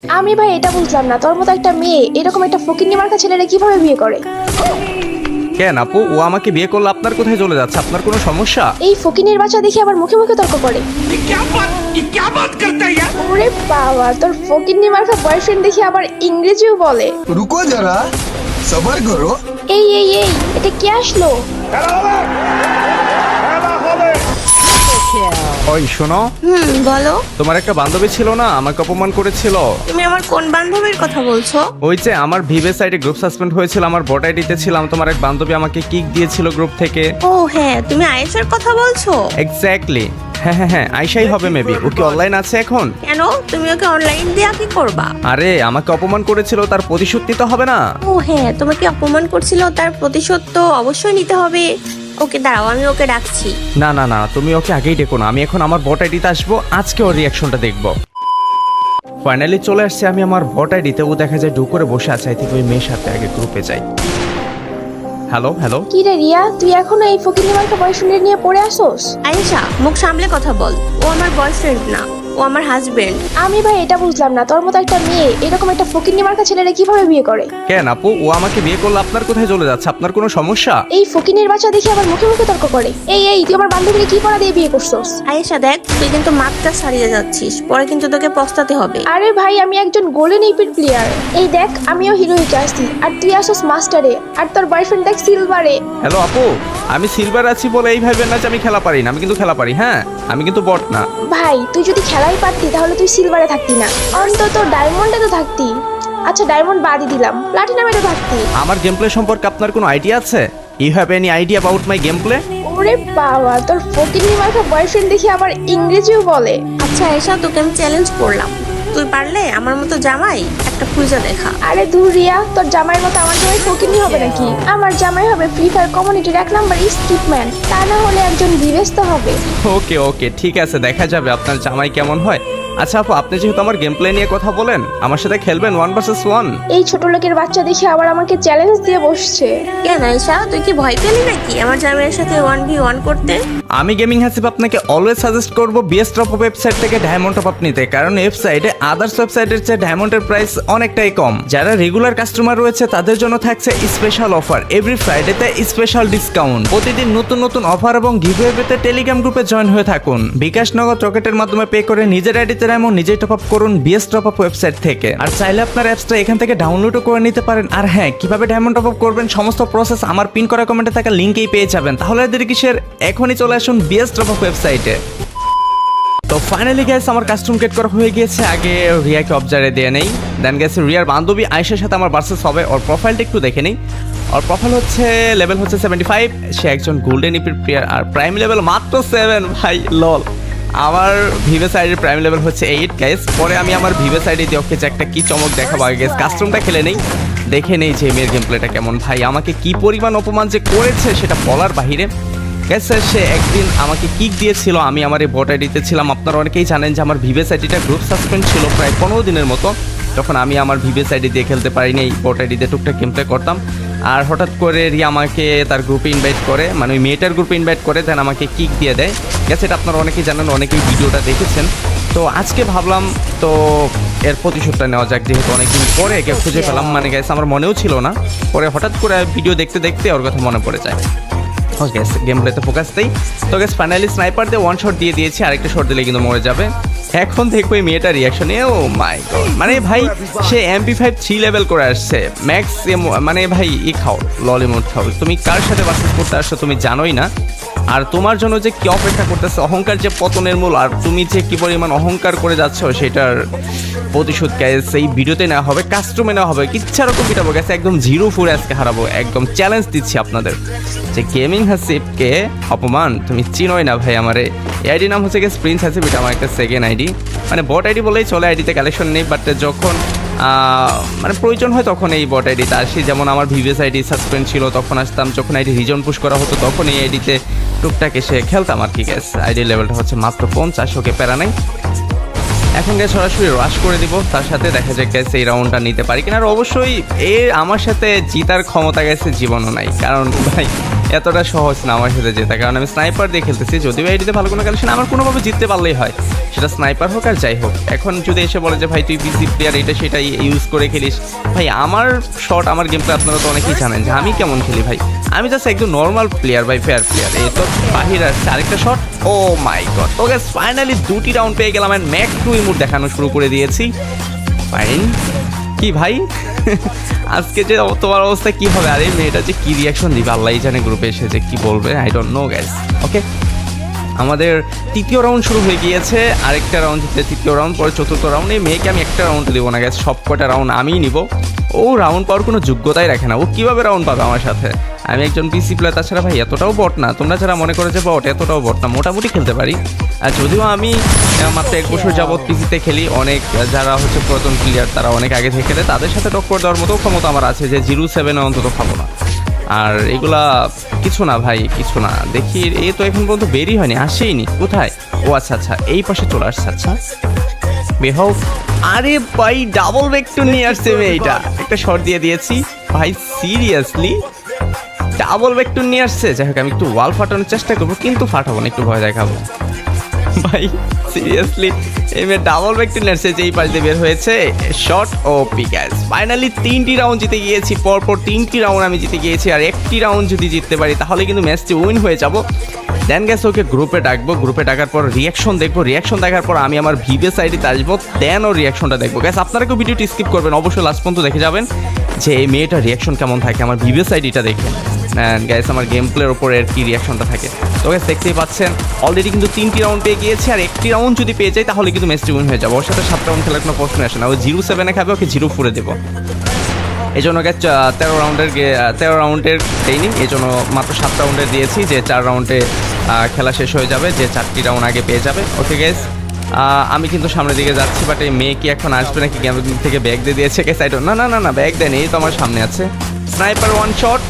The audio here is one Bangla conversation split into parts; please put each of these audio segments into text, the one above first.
আমি ভাই এটা বুঝলাম না, তোর মতো একটা মেয়ে এরকম একটা ফকিন্নি মার্কা ছেলেরা কিভাবে বিয়ে করে? কেন আপু, ও আমাকে বিয়ে করলে আপনার কোথায় চলে যাচ্ছে? আপনার কোনো সমস্যা? এই ফকিন্নির বাচ্চা দেখে আবার মুখে মুখে তর্ক করে। ওরে বাবা, তোর ফকিন্নি মার্কা বয়ফ্রেন্ড দেখে আবার ইংরেজিও বলে। रुको जरा सबर करो। এই এই এই, এটা কে আসলো? ওই শোনো, বলো। তোমার একটা বান্ধবী ছিল না, আমাকে অপমান করেছিল? তুমি আমার কোন বান্ধবীর কথা বলছো? ওই যে আমার ভিভে সাইটে গ্রুপ সাসপেন্ড হয়েছিল, আমার বট আইডিতে ছিলাম, তোমার এক বান্ধবী আমাকে কিক দিয়েছিল গ্রুপ থেকে। ও হ্যাঁ, তুমি আয়েশার কথা বলছো? এক্স্যাক্টলি, হ্যাঁ হ্যাঁ হ্যাঁ, আইসাই হবে মেবি। ও কি অনলাইন আছে এখন? কেন, তুমি ওকে অনলাইন দিয়ে কি করবা? আরে আমাকে অপমান করেছিল, তার প্রতিশোধ নিতে হবে না? ও হ্যাঁ, তোমাকে অপমান করছিল, তার প্রতিশোধ তো অবশ্যই নিতে হবে। ওকে দাঁড়াও, আমি ওকে ডাকছি। না না না, তুমি ওকে আগেই ডেকো না, আমি এখন আমার বট আইডিতে আসবো, আজকে ওর রিয়াকশনটা দেখবো। ফাইনালি চলে আসছে আমি আমার বট আইডিতে, ও দেখা যায় ডু করে বসে আছে। আই থিঙ্ক ওই মেয়ের সাথে আগে গ্রুপে যাই। হ্যালো হ্যালো, কি রে রিয়া, তুই এখনো এই ফকিন্নি মার্কা বয়ফ্রেন্ড নিয়ে পড়ে আসোস? আয়েশা, মুখ সামলে কথা বল। ও আমার বয়ফ্রেন্ড না, ও আমার হাজবেন্ড। আমি ভাই এটা বুঝলাম না, তোর মতো একটা মেয়ে এরকম একটা ফকিন্নি মার্কা ছেলেরা কিভাবে বিয়ে করে? কেন আপু, ও আমাকে বিয়ে করলে আপনার কোথায় চলে যাচ্ছে? আপনার কোনো সমস্যা? এই ফকিন্নির বাচ্চা দেখে আবার মুখে মুখে তর্ক করে। এই এই, তুই আমার বান্ধবীকে কি পড়া দিয়ে বিয়ে করছস? আয়েশা দেখ, তুই কিন্তু মাত্রা ছাড়িয়ে যাচ্ছিস, পরে কিন্তু তোকে পস্তাতে হবে। আরে ভাই, আমি একজন গোল্ডেন ইপির প্লেয়ার। এই দেখ, আমিও হিরোইকে আসছি আর তুই আসোস মাস্টারে, আর তোর বয়ফ্রেন্ড দেখ সিলভারে। হ্যালো আপু, আমি সিলভার আছি বলে এই ভাইবেন না যে আমি খেলা পারি না, আমি কিন্তু খেলা পারি। হ্যাঁ, আমি কিন্তু বট না। ভাই তুই যদি খেলাই পারতি তাহলে তুই সিলভারে থাকতি না, অন্তত ডায়মন্ডে তো থাকতি। আচ্ছা ডায়মন্ড বাদই দিলাম, প্লাটিনামে তো থাকতি। আমার গেম প্লে সম্পর্কে আপনার কোনো আইডিয়া আছে? You have any idea about my game play? ওরে বাবা, তোর ফকিন্নি মার্কা বয়ফ্রেন্ড দেখে আবার ইংরেজিও বলে। আচ্ছা আয়েশা, তোকে আমি চ্যালেঞ্জ করলাম, তুই পারলে আমার মতো জামাই একটা খুঁজে দেখা। আরে দূর রিয়া, তোর জামাইয়ের মতো আমার জামাই ফকিন্নি হবে নাকি? আমার জামাই হবে ফ্রি ফায়ার কমিউনিটির 1 নাম্বার স্কিপম্যান, তা না হলে একজন বিবেস্ত হবে। ওকে ওকে, ঠিক আছে, দেখা যাবে আপনার জামাই কেমন হয়। আচ্ছা আপু, আপনি যেহেতু আমার গেম প্লে নিয়ে কথা বলেন, আমার সাথে খেলবেন 1 vs 1? এই ছোট লোকের বাচ্চা দেখে আবার আমাকে চ্যালেঞ্জ দিয়ে বসছে। কেন আয়েশা, তুই কি ভয় পেলি নাকি আমার জামাইয়ের সাথে 1v1 করতে? আমি গেমিং হাসিব আপনাকে অলওয়েজ সাজেস্ট করব বিএস টপ আপ ওয়েবসাইট থেকে ডায়মন্ড টপ আপ নিতে, কারণ ওয়েবসাইটে আদার্স ওয়েবসাইটের চেয়ে ডায়মন্ডের প্রাইস অনেকটাই কম। যারা রেগুলার কাস্টমার রয়েছে তাদের জন্য থাকছে স্পেশাল অফার, এভরি ফ্রাইডেতে স্পেশাল ডিসকাউন্ট। প্রতিদিন নতুন নতুন অফার এবং গিভওয়ে পেতে টেলিগ্রাম গ্রুপে জয়েন হয়ে থাকুন। বিকাশ নগদ রকেটের মাধ্যমে পে করে নিজের আইডিতে ডায়মন্ড নিজেই টপ আপ করুন বিএস টপ আপ ওয়েবসাইট থেকে। আর চাইলে আপনার অ্যাপসটা এখান থেকে ডাউনলোডও করে নিতে পারেন। আর হ্যাঁ, কিভাবে ডায়মন্ড টপ আপ করবেন সমস্ত প্রসেস আমার পিন করা কমেন্টে থাকা লিঙ্কেই পেয়ে যাবেন। তাহলে এদের কিসের, এখনই চলে আসুন বিএস টপ আপ ওয়েবসাইটে। তো ফাইনালি গ্যাস আমার কাস্টম গেট করা হয়ে গিয়েছে। আগে রিয়াকে অবজারে দিয়ে নেই, দেন গেছে রিয়ার বান্ধবী আয়েশার সাথে আমার ভার্সেস হবে। ওর প্রোফাইলটা একটু দেখে নেই। ওর প্রোফাইল হচ্ছে লেভেল হচ্ছে 75, সে একজন গোল্ডেন ইপির প্লেয়ার, আর প্রাইম লেভেল মাত্র 7 ভাই, লল। আমার ভিভে সাইডের প্রাইম লেভেল হচ্ছে 8 গাইস। পরে আমি আমার ভিভে সাইডে দিয়ে ওকে যে একটা কি চমক দেখাবো। আগে গেস কাস্টমটা খেলে নেই, দেখে নেই যে মেয়ের গেম প্লেটা কেমন। ভাই আমাকে কি পরিমাণ অপমান যে করেছে সেটা বলার বাহিরে। গেছে সে একদিন আমাকে কিক দিয়েছিল, আমি আমার এই বট আইডিতে ছিলাম। আপনারা অনেকেই জানেন যে আমার ভিভেস আইডিটা গ্রুপ সাসপেন্ড ছিল প্রায় 15 দিনের মতো। তখন আমি আমার ভিভেস আইডি দিয়ে খেলতে পারিনি, এই বট আইডিতে টুকটাক গেম প্লে করতাম। আর হঠাৎ করে রিয়া আমাকে তার গ্রুপে ইনভাইট করে, মানে ওই মেয়েটার গ্রুপে ইনভাইট করে, দেন আমাকে কিক দিয়ে দেয়। গেছে এটা আপনারা অনেকেই জানেন, অনেকেই ভিডিওটা দেখেছেন। তো আজকে ভাবলাম তো এর প্রতিশোধটা নেওয়া যাক, যেহেতু অনেকদিন পরে একে খুঁজে পেলাম। মানে গেছে আমার মনেও ছিল না, পরে হঠাৎ করে ভিডিও দেখতে দেখতে ওর কথা মনে পড়ে যায়। ওকে, গেম প্লেতে ফোকাস দেই। তো গেস ফাইনালি স্নাইপার দিয়ে 1 শট দিয়ে দিয়েছি, আরেকটা শট দিলে কিন্তু মরে যাবে। এখন দেখবো এই মেয়েটার রিয়াকশন। ও মাই গড, মানে ভাই সে MP5 3 লেভেল করে আসছে ম্যাক্স। মানে ভাই খাও, ললিমোট খাও। তুমি কার সাথে ভার্সেস করতে আসছো তুমি জানোই না, আর তোমার জন্য যে কি অপেক্ষা করতেছে, অহংকার যে পতনের মূল, আর তুমি যে কি পরিমাণ অহংকার করে যাচ্ছ সেটার প্রতিশোধ গাইস এই ভিডিওতে নেওয়া হবে, কাস্টমে নেওয়া হবে। কিচ্ছা রকম পিটাবো গাইস, একদম 0-4 আজকে হারাবো। একদম চ্যালেঞ্জ দিচ্ছি আপনাদের যে গেমিং হাসিবকে অপমান তুমি চিনোই না ভাই। আমার আইডি নাম হচ্ছে গেস প্রিন্স হাসিব, এটা আমার একটা সেকেন্ড আইডি, মানে বট আইডি বলেই চলে। আইডিতে কালেকশন নেই, বাট যখন মানে প্রয়োজন হয় তখন এই বট আইডিতে আসি। যেমন আমার ভিভিএস আইডি সাসপেন্ড ছিল তখন আসতাম, যখন আইডি রিজন পুশ করা হতো তখন এই আইডিতে টুকটাক এসে খেলতাম আর কি। গ্যাস আইডি লেভেলটা হচ্ছে মাত্র 50, ওকে প্যারা নাই। এখন গাইস সরাসরি রাশ করে দিব, তার সাথে দেখা যাক গাইস এই রাউন্ডটা নিতে পারি কিনা। আর অবশ্যই আমার সাথে জিতার ক্ষমতা গেছে জীবনও নাই, কারণ ভাই এতটা সহজ না আমার সাথে জেতা, কারণ আমি স্নাইপার দিয়ে খেলতেছি। যদিও এটিতে ভালো কোনো কালেকশন, আমার কোনোভাবে জিততে পারলেই হয়, সেটা স্নাইপার হোক আর যাই হোক। এখন যদি এসে বলে যে ভাই তুই পিসি প্লেয়ার এটা সেটা ইউজ করে খেলিস, ভাই আমার শট আমার গেম প্লে আপনারা তো অনেকেই জানেন যে আমি কেমন খেলি ভাই। আমি জাস্ট একদম নর্মাল প্লেয়ার ভাই, ফেয়ার প্লেয়ার। এই তো বাহির আসছে আরেকটা শট, ও মাই গড। তো গাইস ফাইনালি 2টি রাউন্ড পেয়ে গেলাম, এন্ড ম্যাক 2 ইমোট দেখানো শুরু করে দিয়েছি। ফাইন কি ভাই আজকে যে তোমার অবস্থা কি হবে? আরে মেয়েটা যে কি রিয়াকশন দিবে আল্লাহই জানে, গ্রুপে এসে যে কি বলবে, আই ডোন্ট নো গাইস। ওকে, আমাদের তৃতীয় রাউন্ড শুরু হয়ে গিয়েছে, আরেকটা রাউন্ড জিতে তৃতীয় রাউন্ড, পরে চতুর্থ রাউন্ড। এই মেয়েকে আমি একটা রাউন্ড দেবো না গাইস, সব কটা রাউন্ড আমিই নিব। ও রাউন্ড পাওয়ার কোনো যোগ্যতাই রাখে না, ও কিভাবে রাউন্ড পাবে আমার সাথে? আমি একজন পিসি প্লেয়ার, তাছাড়া ভাই এতটাও বট না, তোমরা যারা মনে করো যে বট, এতটাও বট না, মোটামুটি খেলতে পারি। আর যদিও আমি মাত্র 1 বছর যাবৎ পিসিতে খেলি, অনেক যারা হচ্ছে পুরাতন প্লেয়ার তারা অনেক আগে থেকে খেলে, তাদের সাথে টক্কর দেওয়ার মতো ক্ষমতা আমার আছে, যে 07 অন্তত খাবো না। আর এগুলা কিছু না ভাই, কিছু না। দেখি এই তো এখন পর্যন্ত বেরই হয়নি, আসেইনি। কোথায়? ও আচ্ছা আচ্ছা, এই পাশে চলে আসছে। আচ্ছা বেহাও, আরে ভাই ডাবল ভেক্টর নিয়ে আসছে মেয়েটা, একটা শট দিয়ে দিয়েছি ভাই। সিরিয়াসলি ডাবল ভেক্টর নিয়ে আসছে। যাই হোক আমি একটু ওয়াল ফাটানোর চেষ্টা করবো, কিন্তু ফাটাবো না, একটু ভয় দেখাবো ভাই। সিরিয়াসলি এই মেয়ে ডাবল ভেক্টর নিয়ে আসছে, যেই পাশ দিয়ে বের হয়েছে shot. O P guys finally 3টি রাউন্ড জিতে গিয়েছি, পরপর 3টি রাউন্ড আমি জিতে গিয়েছি। আর একটি রাউন্ড যদি জিততে পারি তাহলে কিন্তু ম্যাচটি উইন হয়ে যাব। দেন গ্যাস ওকে গ্রুপে ডাকবো, গ্রুপে ডাকার পর রিয়াকশন দেখবো, রিয়াকশন দেখার পর আমি আমার ভিভেস আইডিতে আসবো, দেন ওর রিয়াকশনটা দেখবো। গ্যাস আপনারা কেউ ভিডিওটি স্কিপ করবেন, অবশ্যই লাস্ট পর্যন্ত দেখে যাবেন যে এই মেয়েটার রিয়াকশন কেমন থাকে আমার ভিভেস আইডিটা দেখে। গ্যাস আমার গেম প্লের ওপরে আর কি রিয়াকশনটা থাকে। তো গ্যাস দেখতেই পাচ্ছেন অলরেডি কিন্তু 3টি রাউন্ড পেয়ে গিয়েছে, আর একটি রাউন্ড যদি পেয়ে যাই তাহলে কিন্তু ম্যাচটি উইন হয়ে যাবো। ওর সাথে 7 রাউন্ড খেলার কোনো প্রশ্ন আসে না, ও 07-এ খাবে, ওকে 04-এ দেবো। এই জন্য গ্যাস 13 রাউন্ডের দেয়নি, এই জন্য মাত্র 7 রাউন্ডের দিয়েছি, যে 4 রাউন্ডে খেলা শেষ হয়ে যাবে, যে 4টি রাউন্ড আগে পেয়ে যাবে। ওকে গ্যাস আমি কিন্তু সামনের দিকে যাচ্ছি, বাট এই মেয়ে কি এখন আসবে নাকি গেমের দিক থেকে ব্যাগ দিয়ে দিয়েছে? গ্যাস আই ডোন্ট, না না না না ব্যাগ দেয়নি, এই তো আমার সামনে আছে। স্নাইপার 1 শট,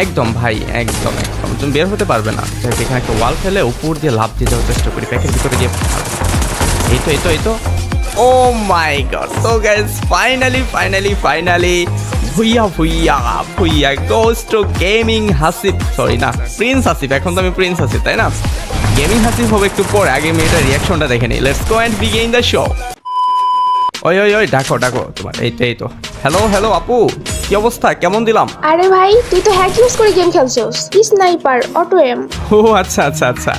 একদম ভাই একদম একদম, তুমি বের হতে পারবে না। এখানে একটা ওয়াল ফেলে উপর দিয়ে লাভ দিয়ে যাওয়ার চেষ্টা করি, প্যাকের ভিতরে গিয়ে এই তো এই তো এই তো। Oh my god. তো guys finally Bhuiya Bhuiya Bhuiya goes to gaming Hasib, sorry না প্রিন্স হাসিব, এখন তো আমি প্রিন্স হাসিব তাই না? গেমিং হাসিব হবে একটু পরে, আগে মেয়েটার রিয়াকশনটা দেখে নিই। Let's go and begin the show. ওই ওই ওই ডাকো ডাকো তোমার, এই তো। হ্যালো হ্যালো আপু, কি অবস্থা, কেমন দিলাম? আরে ভাই তুই তো হ্যাক ইউজ করে গেম খেলছস, স্নাইপার অটো এম। ও আচ্ছা আচ্ছা আচ্ছা,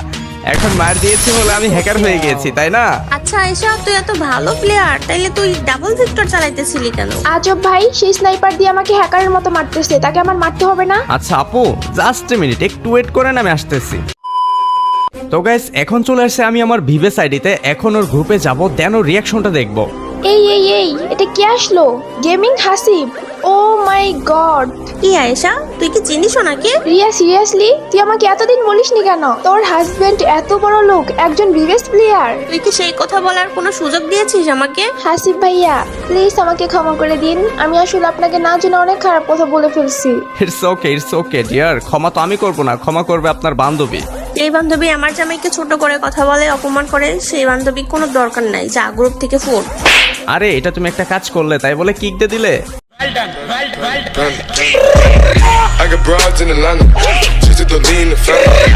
এখন মার দিয়েছি বলে আমি হ্যাকার হয়ে গিয়েছি তাই না? আচ্ছা আয়েশা, তুই এত ভালো প্লেয়ার, তাইলে তুই ডাবল ভিক্টর চালাইতেছিলি কেন? আজব ভাই, সেই স্নাইপার দিয়ে আমাকে হ্যাকারের মতো মারতেছে, তাকে আমার মারতে হবে না? আচ্ছা আপু জাস্ট এ মিনিট, একটু ওয়েট করেন, আমি আসতেছি। তো গাইস এখন চলে আসছে আমি আমার ভিভেস আইডিতে, এখন ওর গ্রুপে যাব, দেন ওর রিয়াকশনটা দেখবো। এই এটা কে আসলো? Gaming Hasib, O my god. কি আয়েশা, তুই কি চিনিস ওনাকে? রিয়া সিরিয়াসলি তুই আমাকে এতদিন বলিসনি কেন? তোর হাজবেন্ড এত বড় লোক, একজন ভিভেস প্লেয়ার। তুই কি সেই কথা বলার কোনো সুযোগ দিয়েছিস আমাকে? হাসিব ভাইয়া প্লিজ আমাকে ক্ষমা করে দিন, আমি আসলে আপনাকে না জেনে অনেক খারাপ কথা বলে ফেলছি। ইটস ওকে ডিয়ার, ক্ষমা তো আমি করবো না, ক্ষমা করবে আপনার বান্ধবী। এই বান্ধবী আমার জামাইকে ছোট করে কথা বলে, অপমান করে, সেই বান্ধবী কোনো দরকার নাই, যা গ্রুপ থেকে ফোন। আরে এটা তুমি একটা কাজ করলে তাই বলে কিক দিয়ে দিলে? I got broads in Atlanta, just to lean the family.